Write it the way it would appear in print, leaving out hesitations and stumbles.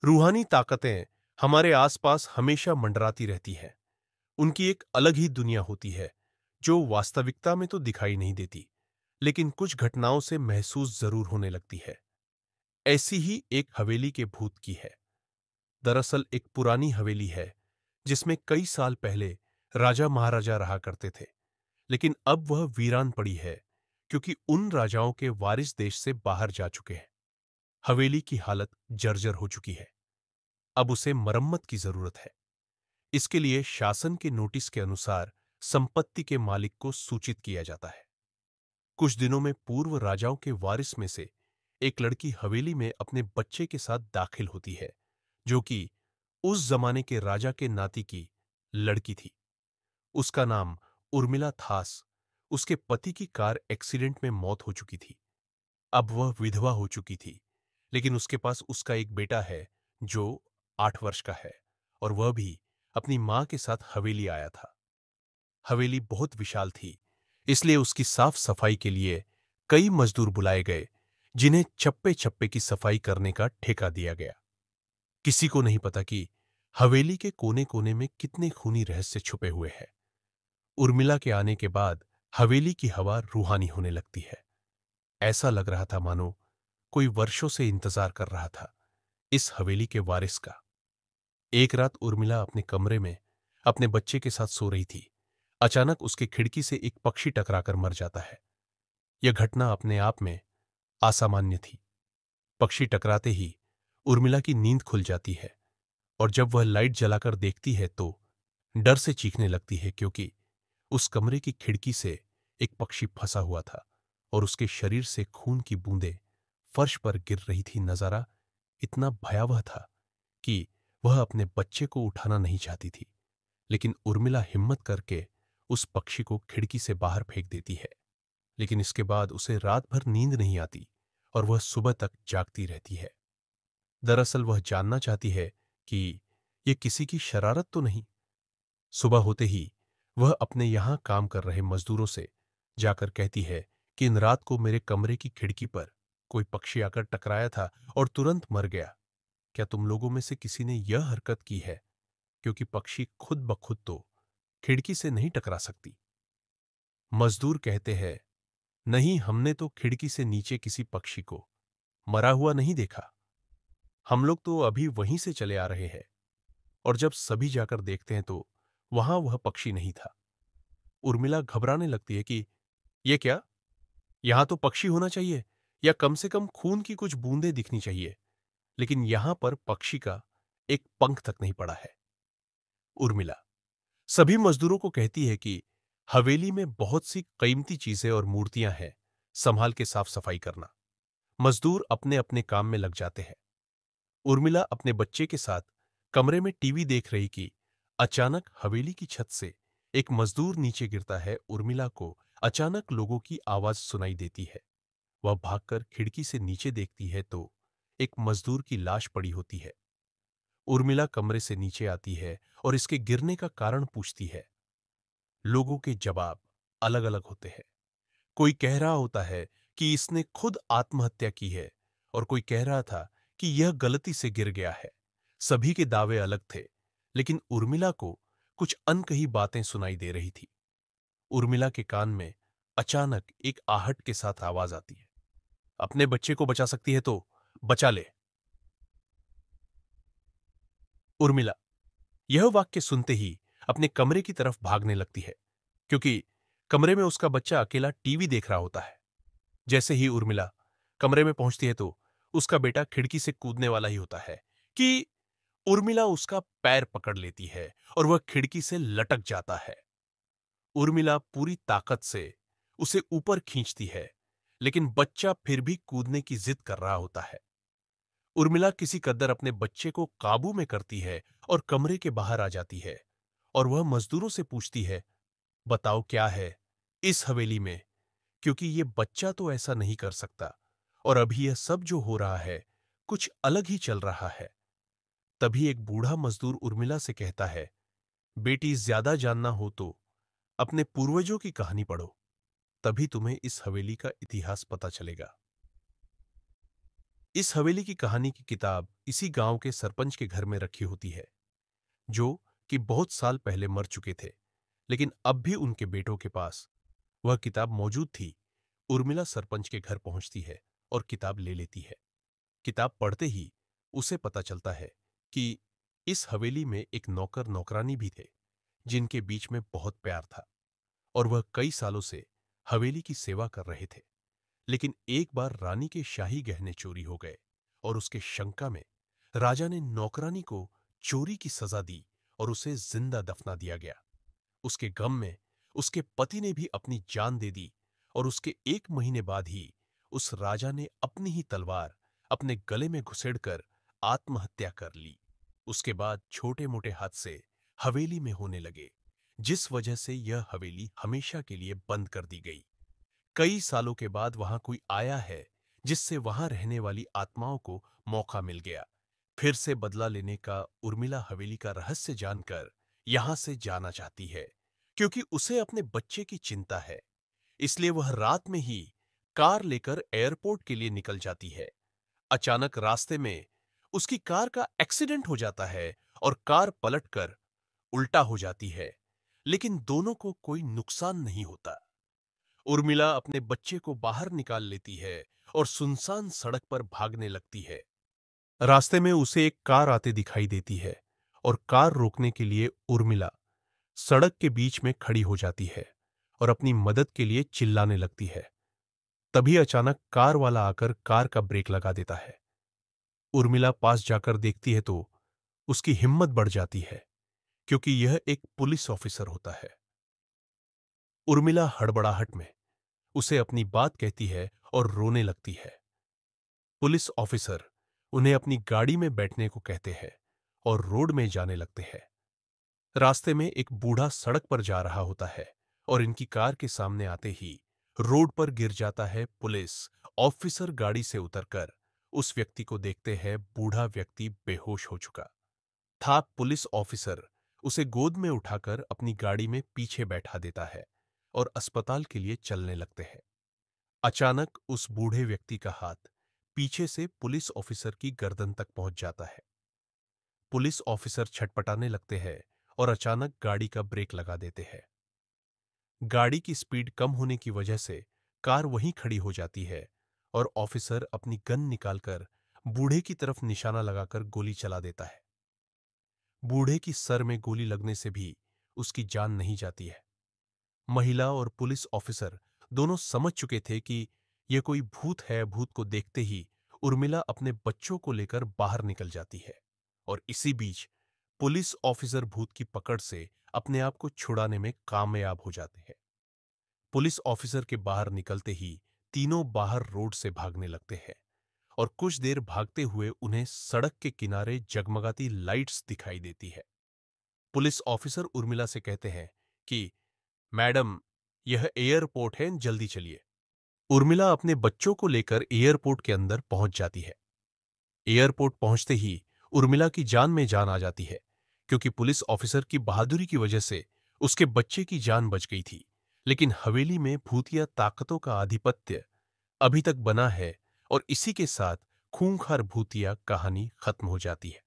रूहानी ताकतें हमारे आसपास हमेशा मंडराती रहती हैं। उनकी एक अलग ही दुनिया होती है जो वास्तविकता में तो दिखाई नहीं देती, लेकिन कुछ घटनाओं से महसूस जरूर होने लगती है। ऐसी ही एक हवेली के भूत की है। दरअसल एक पुरानी हवेली है जिसमें कई साल पहले राजा महाराजा रहा करते थे, लेकिन अब वह वीरान पड़ी है क्योंकि उन राजाओं के वारिस देश से बाहर जा चुके हैं। हवेली की हालत जर्जर हो चुकी है। अब उसे मरम्मत की जरूरत है। इसके लिए शासन के नोटिस के अनुसार संपत्ति के मालिक को सूचित किया जाता है। कुछ दिनों में पूर्व राजाओं के वारिस में से एक लड़की हवेली में अपने बच्चे के साथ दाखिल होती है, जो कि उस जमाने के राजा के नाती की लड़की थी। उसका नाम उर्मिला थास। उसके पति की कार एक्सीडेंट में मौत हो चुकी थी। अब वह विधवा हो चुकी थी, लेकिन उसके पास उसका एक बेटा है जो 8 वर्ष का है, और वह भी अपनी मां के साथ हवेली आया था। हवेली बहुत विशाल थी, इसलिए उसकी साफ सफाई के लिए कई मजदूर बुलाए गए, जिन्हें चप्पे चप्पे की सफाई करने का ठेका दिया गया। किसी को नहीं पता कि हवेली के कोने कोने में कितने खूनी रहस्य छुपे हुए हैं। उर्मिला के आने के बाद हवेली की हवा रूहानी होने लगती है। ऐसा लग रहा था मानो कोई वर्षों से इंतजार कर रहा था इस हवेली के वारिस का। एक रात उर्मिला अपने कमरे में अपने बच्चे के साथ सो रही थी। अचानक उसकी खिड़की से एक पक्षी टकराकर मर जाता है। यह घटना अपने आप में असामान्य थी। पक्षी टकराते ही उर्मिला की नींद खुल जाती है, और जब वह लाइट जलाकर देखती है तो डर से चीखने लगती है, क्योंकि उस कमरे की खिड़की से एक पक्षी फंसा हुआ था और उसके शरीर से खून की बूंदें फर्श पर गिर रही थी। नजारा इतना भयावह था कि वह अपने बच्चे को उठाना नहीं चाहती थी, लेकिन उर्मिला हिम्मत करके उस पक्षी को खिड़की से बाहर फेंक देती है। लेकिन इसके बाद उसे रात भर नींद नहीं आती और वह सुबह तक जागती रहती है। दरअसल वह जानना चाहती है कि यह किसी की शरारत तो नहीं। सुबह होते ही वह अपने यहां काम कर रहे मजदूरों से जाकर कहती है कि इन रात को मेरे कमरे की खिड़की पर कोई पक्षी आकर टकराया था और तुरंत मर गया। क्या तुम लोगों में से किसी ने यह हरकत की है? क्योंकि पक्षी खुद ब खुद तो खिड़की से नहीं टकरा सकती। मजदूर कहते हैं, नहीं, हमने तो खिड़की से नीचे किसी पक्षी को मरा हुआ नहीं देखा। हम लोग तो अभी वहीं से चले आ रहे हैं। और जब सभी जाकर देखते हैं तो वहां वह पक्षी नहीं था। उर्मिला घबराने लगती है कि यह क्या, यहां तो पक्षी होना चाहिए, या कम से कम खून की कुछ बूंदें दिखनी चाहिए, लेकिन यहां पर पक्षी का एक पंख तक नहीं पड़ा है। उर्मिला सभी मजदूरों को कहती है कि हवेली में बहुत सी कीमती चीजें और मूर्तियां हैं, संभाल के साफ सफाई करना। मजदूर अपने अपने काम में लग जाते हैं। उर्मिला अपने बच्चे के साथ कमरे में टीवी देख रही कि अचानक हवेली की छत से एक मजदूर नीचे गिरता है। उर्मिला को अचानक लोगों की आवाज सुनाई देती है। वह भागकर खिड़की से नीचे देखती है तो एक मजदूर की लाश पड़ी होती है। उर्मिला कमरे से नीचे आती है और इसके गिरने का कारण पूछती है। लोगों के जवाब अलग अलग होते हैं। कोई कह रहा होता है कि इसने खुद आत्महत्या की है, और कोई कह रहा था कि यह गलती से गिर गया है। सभी के दावे अलग थे, लेकिन उर्मिला को कुछ अनकही बातें सुनाई दे रही थी। उर्मिला के कान में अचानक एक आहट के साथ आवाज आती है, अपने बच्चे को बचा सकती है तो बचा ले। उर्मिला यह वाक्य सुनते ही अपने कमरे की तरफ भागने लगती है, क्योंकि कमरे में उसका बच्चा अकेला टीवी देख रहा होता है। जैसे ही उर्मिला कमरे में पहुंचती है तो उसका बेटा खिड़की से कूदने वाला ही होता है कि उर्मिला उसका पैर पकड़ लेती है और वह खिड़की से लटक जाता है। उर्मिला पूरी ताकत से उसे ऊपर खींचती है, लेकिन बच्चा फिर भी कूदने की जिद कर रहा होता है। उर्मिला किसी कदर अपने बच्चे को काबू में करती है और कमरे के बाहर आ जाती है, और वह मजदूरों से पूछती है, बताओ क्या है इस हवेली में, क्योंकि ये बच्चा तो ऐसा नहीं कर सकता, और अभी यह सब जो हो रहा है कुछ अलग ही चल रहा है। तभी एक बूढ़ा मजदूर उर्मिला से कहता है, बेटी, ज्यादा जानना हो तो अपने पूर्वजों की कहानी पढ़ो, तभी तुम्हें इस हवेली का इतिहास पता चलेगा। इस हवेली की कहानी की किताब इसी गांव के सरपंच के घर में रखी होती है, जो कि बहुत साल पहले मर चुके थे, लेकिन अब भी उनके बेटों के पास वह किताब मौजूद थी। उर्मिला सरपंच के घर पहुंचती है और किताब ले लेती है। किताब पढ़ते ही उसे पता चलता है कि इस हवेली में एक नौकर नौकरानी भी थे, जिनके बीच में बहुत प्यार था और वह कई सालों से हवेली की सेवा कर रहे थे। लेकिन एक बार रानी के शाही गहने चोरी हो गए और उसके शंका में राजा ने नौकरानी को चोरी की सजा दी और उसे जिंदा दफना दिया गया। उसके गम में उसके पति ने भी अपनी जान दे दी और उसके 1 महीने बाद ही उस राजा ने अपनी ही तलवार अपने गले में घुसेड़कर आत्महत्या कर ली। उसके बाद छोटे मोटे हादसे हवेली में होने लगे, जिस वजह से यह हवेली हमेशा के लिए बंद कर दी गई। कई सालों के बाद वहां कोई आया है, जिससे वहां रहने वाली आत्माओं को मौका मिल गया फिर से बदला लेने का। उर्मिला हवेली का रहस्य जानकर यहां से जाना चाहती है, क्योंकि उसे अपने बच्चे की चिंता है। इसलिए वह रात में ही कार लेकर एयरपोर्ट के लिए निकल जाती है। अचानक रास्ते में उसकी कार का एक्सीडेंट हो जाता है और कार पलटकर उल्टा हो जाती है, लेकिन दोनों को कोई नुकसान नहीं होता। उर्मिला अपने बच्चे को बाहर निकाल लेती है और सुनसान सड़क पर भागने लगती है। रास्ते में उसे एक कार आते दिखाई देती है और कार रोकने के लिए उर्मिला सड़क के बीच में खड़ी हो जाती है और अपनी मदद के लिए चिल्लाने लगती है। तभी अचानक कार वाला आकर कार का ब्रेक लगा देता है। उर्मिला पास जाकर देखती है तो उसकी हिम्मत बढ़ जाती है, क्योंकि यह एक पुलिस ऑफिसर होता है। उर्मिला हड़बड़ाहट में उसे अपनी बात कहती है और रोने लगती है। पुलिस ऑफिसर उन्हें अपनी गाड़ी में बैठने को कहते हैं और रोड में जाने लगते हैं। रास्ते में एक बूढ़ा सड़क पर जा रहा होता है और इनकी कार के सामने आते ही रोड पर गिर जाता है। पुलिस ऑफिसर गाड़ी से उतरकर उस व्यक्ति को देखते हैं। बूढ़ा व्यक्ति बेहोश हो चुका था। पुलिस ऑफिसर उसे गोद में उठाकर अपनी गाड़ी में पीछे बैठा देता है और अस्पताल के लिए चलने लगते हैं। अचानक उस बूढ़े व्यक्ति का हाथ पीछे से पुलिस ऑफिसर की गर्दन तक पहुंच जाता है। पुलिस ऑफिसर छटपटाने लगते हैं और अचानक गाड़ी का ब्रेक लगा देते हैं। गाड़ी की स्पीड कम होने की वजह से कार वहीं खड़ी हो जाती है और ऑफिसर अपनी गन निकालकर बूढ़े की तरफ निशाना लगाकर गोली चला देता है। बूढ़े की सर में गोली लगने से भी उसकी जान नहीं जाती है। महिला और पुलिस ऑफिसर दोनों समझ चुके थे कि यह कोई भूत है। भूत को देखते ही उर्मिला अपने बच्चों को लेकर बाहर निकल जाती है और इसी बीच पुलिस ऑफिसर भूत की पकड़ से अपने आप को छुड़ाने में कामयाब हो जाते हैं। पुलिस ऑफिसर के बाहर निकलते ही तीनों बाहर रोड से भागने लगते हैं और कुछ देर भागते हुए उन्हें सड़क के किनारे जगमगाती लाइट्स दिखाई देती है। पुलिस ऑफिसर उर्मिला से कहते हैं कि मैडम, यह एयरपोर्ट है, जल्दी चलिए। उर्मिला अपने बच्चों को लेकर एयरपोर्ट के अंदर पहुंच जाती है। एयरपोर्ट पहुंचते ही उर्मिला की जान में जान आ जाती है, क्योंकि पुलिस ऑफिसर की बहादुरी की वजह से उसके बच्चे की जान बच गई थी। लेकिन हवेली में भूतिया ताकतों का आधिपत्य अभी तक बना है और इसी के साथ खूंखार भूतिया कहानी खत्म हो जाती है।